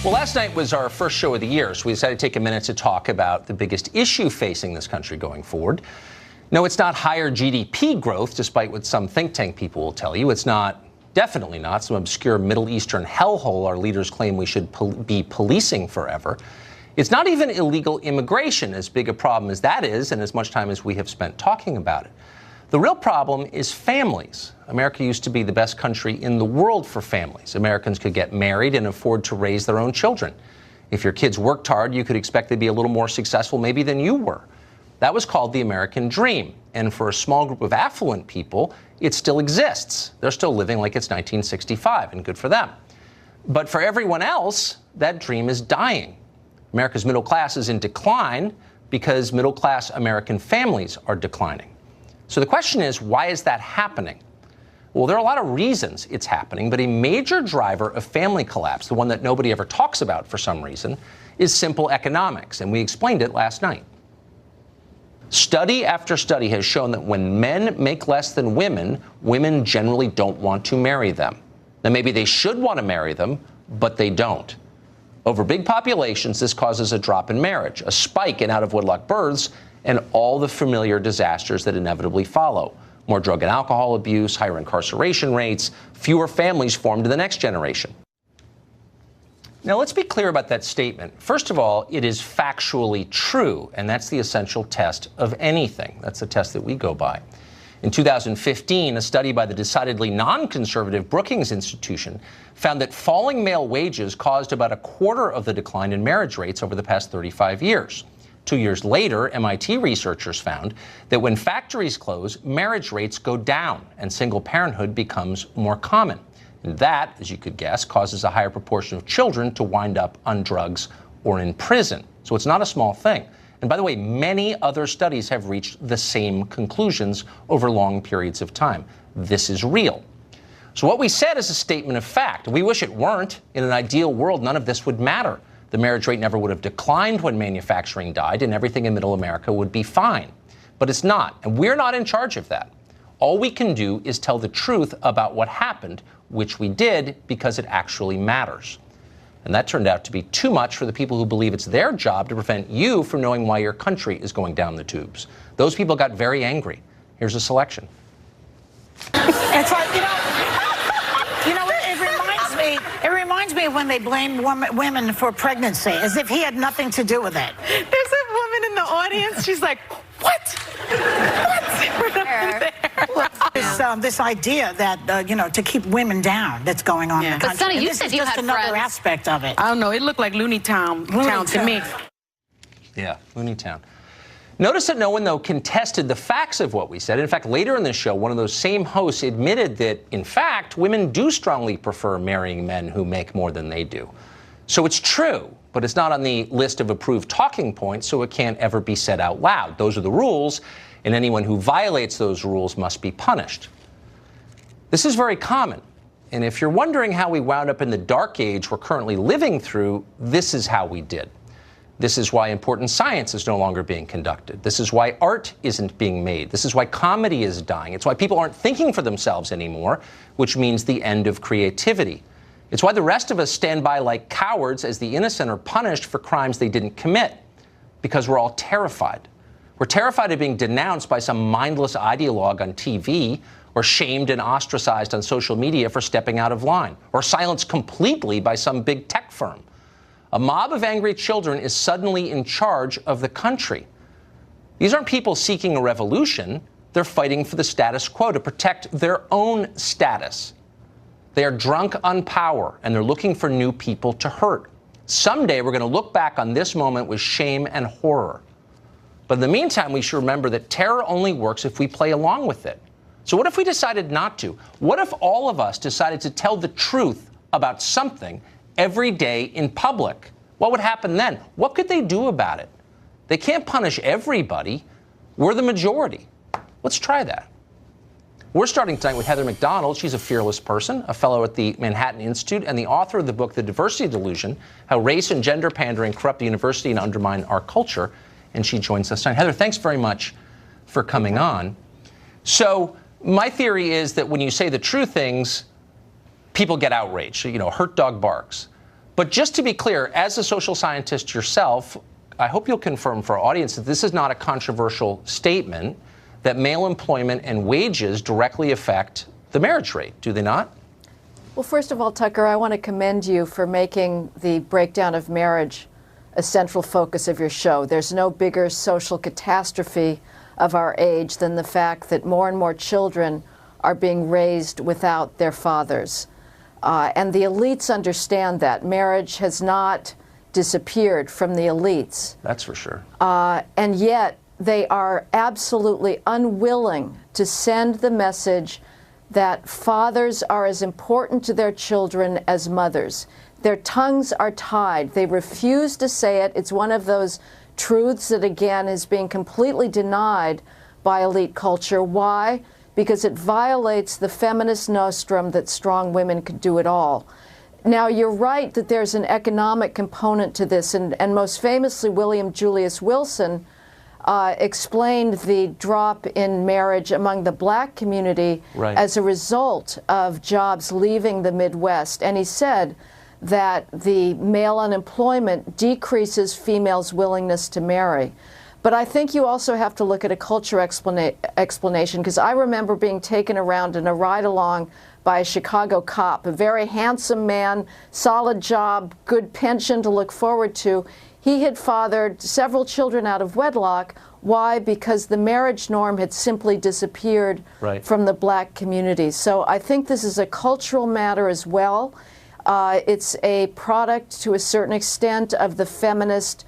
Well, last night was our first show of the year, so we decided to take a minute to talk about the biggest issue facing this country going forward. No, it's not higher GDP growth, despite what some think tank people will tell you. It's not, definitely not, some obscure Middle Eastern hellhole our leaders claim we should be policing forever. It's not even illegal immigration, as big a problem as that is, and as much time as we have spent talking about it. The real problem is families. America used to be the best country in the world for families. Americans could get married and afford to raise their own children. If your kids worked hard, you could expect they'd be a little more successful maybe than you were. That was called the American dream. And for a small group of affluent people, it still exists. They're still living like it's 1965, and good for them. But for everyone else, that dream is dying. America's middle class is in decline because middle-class American families are declining. So the question is, why is that happening? Well, there are a lot of reasons it's happening, but a major driver of family collapse, the one that nobody ever talks about for some reason, is simple economics, and we explained it last night. Study after study has shown that when men make less than women, women generally don't want to marry them. Now, maybe they should want to marry them, but they don't. Over big populations, this causes a drop in marriage, a spike in out-of-wedlock births, and all the familiar disasters that inevitably follow. More drug and alcohol abuse, higher incarceration rates, fewer families formed in the next generation. Now, let's be clear about that statement. First of all, it is factually true, and that's the essential test of anything. That's the test that we go by. In 2015, a study by the decidedly non-conservative Brookings Institution found that falling male wages caused about a quarter of the decline in marriage rates over the past 35 years. 2 years later, MIT researchers found that when factories close, marriage rates go down and single parenthood becomes more common. And that, as you could guess, causes a higher proportion of children to wind up on drugs or in prison. So it's not a small thing. And by the way, many other studies have reached the same conclusions over long periods of time. This is real. So what we said is a statement of fact. We wish it weren't. In an ideal world, none of this would matter. The marriage rate never would have declined when manufacturing died, and everything in middle America would be fine. But it's not, and we're not in charge of that. All we can do is tell the truth about what happened, which we did because it actually matters. And that turned out to be too much for the people who believe it's their job to prevent you from knowing why your country is going down the tubes. Those people got very angry. Here's a selection. It's like, it reminds me of when they blame women for pregnancy, as if he had nothing to do with it. There's a woman in the audience. She's like, what? What? This idea that, to keep women down that's going on in the country. But Sonny, you said you had just another aspect of it. I don't know. It looked like Looney Town to me. Yeah, Looney Town. Notice that no one, though, contested the facts of what we said. In fact, later in the show, one of those same hosts admitted that, in fact, women do strongly prefer marrying men who make more than they do. So it's true, but it's not on the list of approved talking points, so it can't ever be said out loud. Those are the rules, and anyone who violates those rules must be punished. This is very common, and if you're wondering how we wound up in the dark age we're currently living through, this is how we did. This is why important science is no longer being conducted. This is why art isn't being made. This is why comedy is dying. It's why people aren't thinking for themselves anymore, which means the end of creativity. It's why the rest of us stand by like cowards as the innocent are punished for crimes they didn't commit, because we're all terrified. We're terrified of being denounced by some mindless ideologue on TV, or shamed and ostracized on social media for stepping out of line, or silenced completely by some big tech firm. A mob of angry children is suddenly in charge of the country. These aren't people seeking a revolution. They're fighting for the status quo to protect their own status. They are drunk on power, and they're looking for new people to hurt. Someday, we're going to look back on this moment with shame and horror. But in the meantime, we should remember that terror only works if we play along with it. So what if we decided not to? What if all of us decided to tell the truth about something every day in public? What would happen then? What could they do about it? They can't punish everybody. We're the majority. Let's try that. We're starting tonight with Heather McDonald. She's a fearless person, a fellow at the Manhattan Institute, and the author of the book, The Diversity Delusion, How Race and Gender Pandering Corrupt the University and Undermine Our Culture. And she joins us tonight. Heather, thanks very much for coming on. So my theory is that when you say the true things, people get outraged. So, hurt dog barks. But just to be clear, as a social scientist yourself, I hope you'll confirm for our audience that this is not a controversial statement, that male employment and wages directly affect the marriage rate, do they not? Well, first of all, Tucker, I want to commend you for making the breakdown of marriage a central focus of your show. There's no bigger social catastrophe of our age than the fact that more and more children are being raised without their fathers. And the elites understand that. Marriage has not disappeared from the elites. That's for sure. And yet they are absolutely unwilling to send the message that fathers are as important to their children as mothers. Their tongues are tied. They refuse to say it. It's one of those truths that, again, is being completely denied by elite culture. Why? Because it violates the feminist nostrum that strong women could do it all. Now, you're right that there's an economic component to this, and most famously, William Julius Wilson explained the drop in marriage among the black community as a result of jobs leaving the Midwest. And he said that the male unemployment decreases females' willingness to marry. But I think you also have to look at a culture explanation, because I remember being taken around in a ride-along by a Chicago cop, a very handsome man, solid job, good pension to look forward to. He had fathered several children out of wedlock. Why? Because the marriage norm had simply disappeared from the black community. So I think this is a cultural matter as well. It's a product, to a certain extent, of the feminist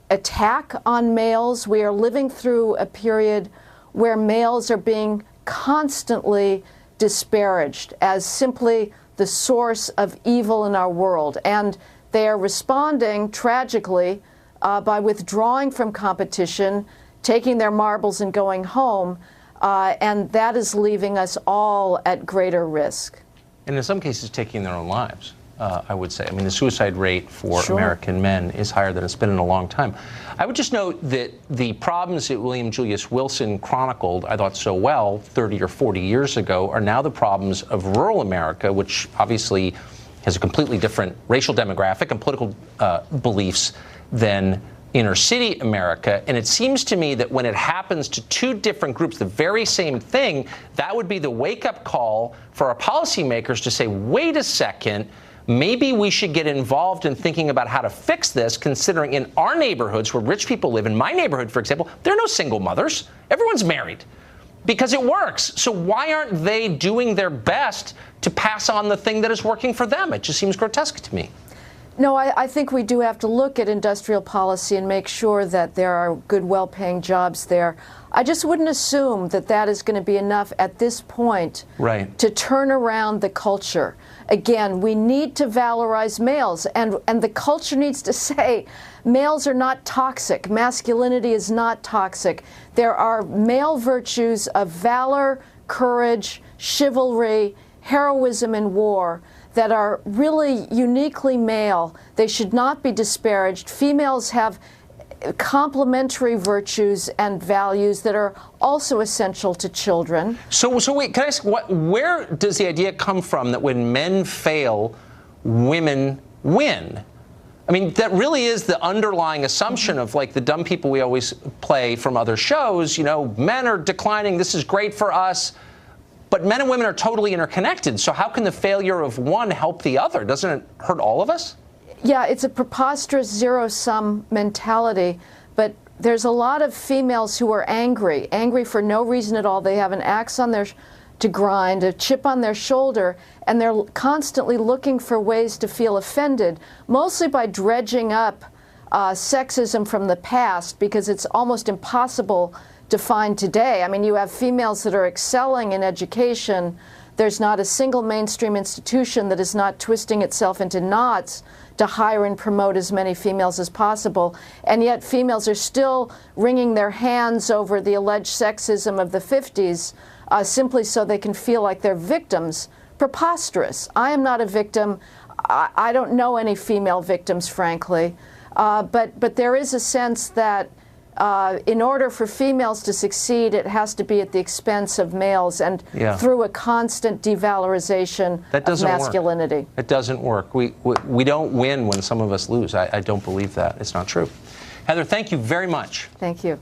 attack on males. We are living through a period where males are being constantly disparaged as simply the source of evil in our world. And they are responding, tragically, by withdrawing from competition, taking their marbles and going home, and that is leaving us all at greater risk. And in some cases, taking their own lives, I would say. I mean, the suicide rate for American men is higher than it's been in a long time. I would just note that the problems that William Julius Wilson chronicled, I thought so well, 30 or 40 years ago, are now the problems of rural America, which obviously has a completely different racial demographic and political beliefs than inner city America. And it seems to me that when it happens to two different groups, the very same thing, that would be the wake-up call for our policymakers to say, wait a second, maybe we should get involved in thinking about how to fix this, considering in our neighborhoods where rich people live, in my neighborhood, for example, there are no single mothers. Everyone's married because it works. So why aren't they doing their best to pass on the thing that is working for them? It just seems grotesque to me. No, I think we do have to look at industrial policy and make sure that there are good, well-paying jobs there. I just wouldn't assume that that is going to be enough at this point to turn around the culture. Again, we need to valorize males, and the culture needs to say males are not toxic. Masculinity is not toxic. There are male virtues of valor, courage, chivalry, heroism in war that are really uniquely male. They should not be disparaged. Females have complementary virtues and values that are also essential to children. So wait, can I ask, where does the idea come from that when men fail, women win? I mean, that really is the underlying assumption of, like, the dumb people we always play from other shows. You know, men are declining, this is great for us. But men and women are totally interconnected. So how can the failure of one help the other? Doesn't it hurt all of us? Yeah, it's a preposterous zero-sum mentality. But there's a lot of females who are angry for no reason at all. They have an axe on their to grind, a chip on their shoulder, and they're constantly looking for ways to feel offended, mostly by dredging up sexism from the past, because it's almost impossible to find today. I mean, you have females that are excelling in education. There's not a single mainstream institution that is not twisting itself into knots to hire and promote as many females as possible. And yet females are still wringing their hands over the alleged sexism of the 50s simply so they can feel like they're victims. Preposterous. I am not a victim. I don't know any female victims, frankly. But there is a sense that in order for females to succeed, it has to be at the expense of males and through a constant devalorization of masculinity. It doesn't work. We don't win when some of us lose. I don't believe that. It's not true. Heather, thank you very much. Thank you.